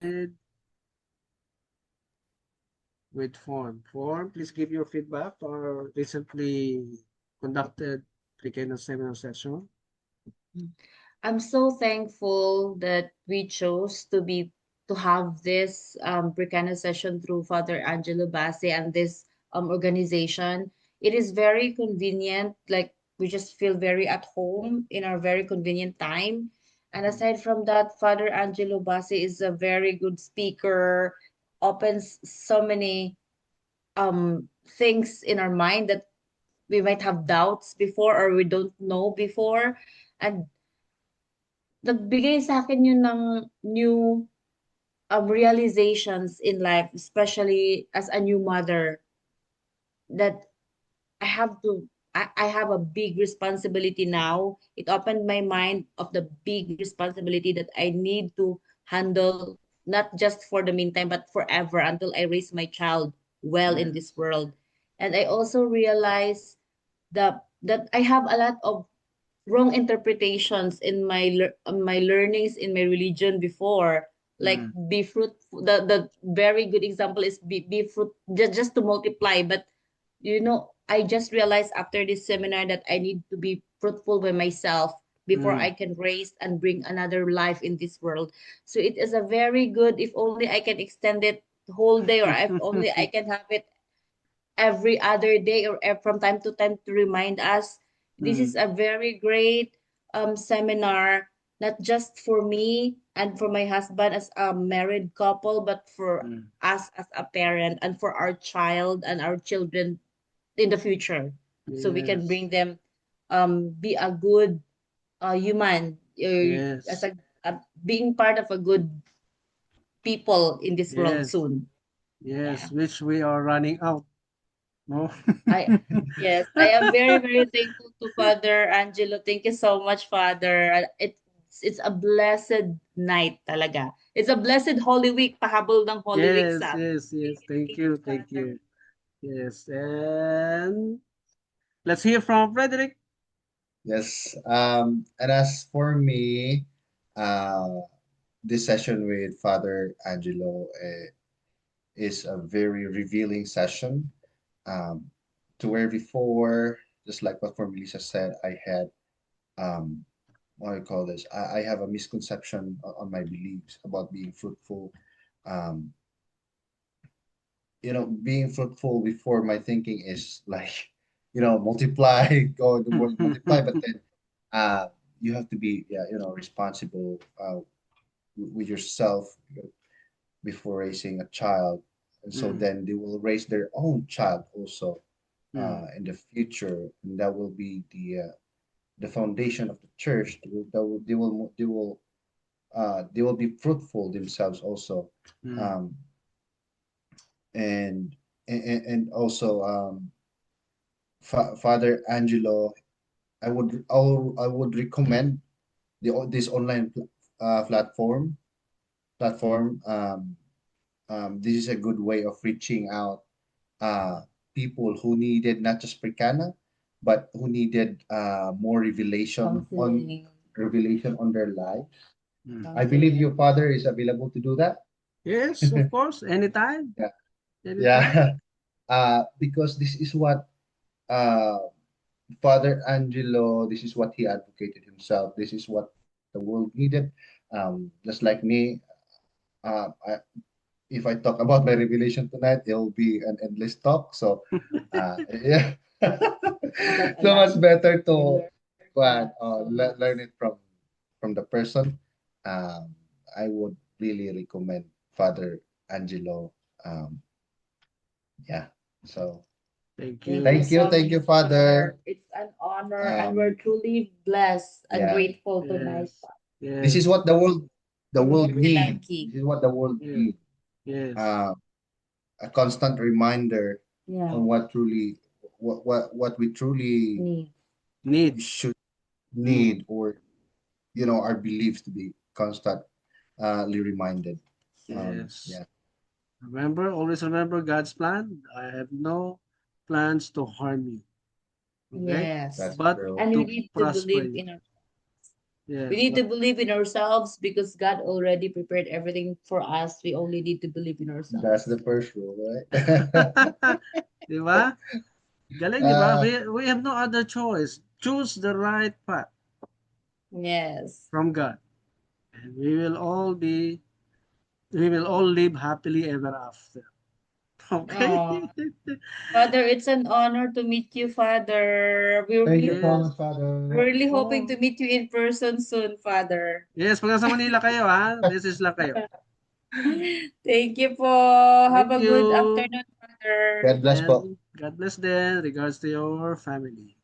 with form. Form, please give your feedback to our recently conducted Pequeño seminar session. I'm so thankful that we chose to have this Bricana session through Father Angelo Bassi and this organization. It is very convenient. Like we just feel very at home in our very convenient time. And aside from that, Father Angelo Bassi is a very good speaker, opens so many things in our mind that we might have doubts before or we don't know before. And nagbigay sa akin yun ng new realizations in life, especially as a new mother, that I have to I have a big responsibility now. It opened my mind of the big responsibility that I need to handle not just for the meantime but forever until I raise my child well in Yes. this world. And I also realized that I have a lot of wrong interpretations in my learnings in my religion before, like Mm. be fruitful. The very good example is be fruit, just to multiply. But I just realized after this seminar that I need to be fruitful by myself before I Mm. can raise and bring another life in this world. So it is a very good, if only I can extend it whole day, or if only I can have it every other day, or from time to time, to remind us this is Mm. a very great seminar, not just for me and for my husband as a married couple, but for Mm. us as a parent and for our child and our children in the future, so we can Yes. bring them be a good human, as Yes. a being part of a good people in this world Yes. soon. Yeah. Yes. Which we are running out. No. I Yes, I am very, very thankful to Father Angelo. Thank you so much, Father. It's a blessed night talaga. It's a blessed Holy Week, pahabol ng Holy Week Yes. sa atin. Yes. Yes. Thank Thank you, you. Thank Father. you. Yes. And let's hear from Frederick. Yes. And as for me, uh, this session with Father Angelo is a very revealing session. Um, to where before, just like what Melissa said, I had um, what do I call this? I have a misconception on my beliefs about being fruitful. Um, being fruitful before, my thinking is like, multiply, go in the world, multiply. But then, uh, you have to be, yeah, responsible with yourself before raising a child, and so Mm. then they will raise their own child also Mm. in the future, and that will be the foundation of the church. They will be fruitful themselves also. Mm. Um, and and also Father Angelo, I would recommend this online platform. This is a good way of reaching out uh, people who needed not just Prikana, but who needed more Counseling. revelation on their life. Mm. I believe Counseling. your father is available to do that. Yes, of course. Anytime. Yeah, Anytime. yeah. Because this is what uh, Father Angelo, this is what he advocated himself. This is what the world needed. Just like me, I, if I talk about my revelation tonight, it'll be an endless talk. So, yeah, But so much better we to learn that so much. learn it from the person. I would really recommend Father Angelo. Um, yeah. So, Thank you so thank you, much, Father. Father. It's an honor, and we're Um, truly blessed and yeah. grateful tonight. Yes. This is Yes. what the world We're need. lucky. This is what the world Yes. need. Yes. Uh, a constant reminder Yeah. on what we truly Need. Need. should Mm. need, or our beliefs to be constantly reminded. Yes. Yeah, Remember, always remember God's plan. I have no plans to harm you. Okay? Yes. that's But true. And we to need to prosper believe you. in our We Yes, need to believe in ourselves because God already prepared everything for us. We only need to believe in That's the ourselves. first rule, right? di ba? Galing, di ba? Uh, We have no other choice. Choose the right path Yes. from God. And we will all live happily ever after. Okay? Oh, Father, it's an honor to meet you, Father. thank you, Yes. Father. We're really hoping Oh, to meet you in person soon, Father. yes, pag nasa Manila kayo ha, message lang kayo. Thank you po. Have Thank a good you. afternoon, Father. God bless po. And God bless them. Regards to your family.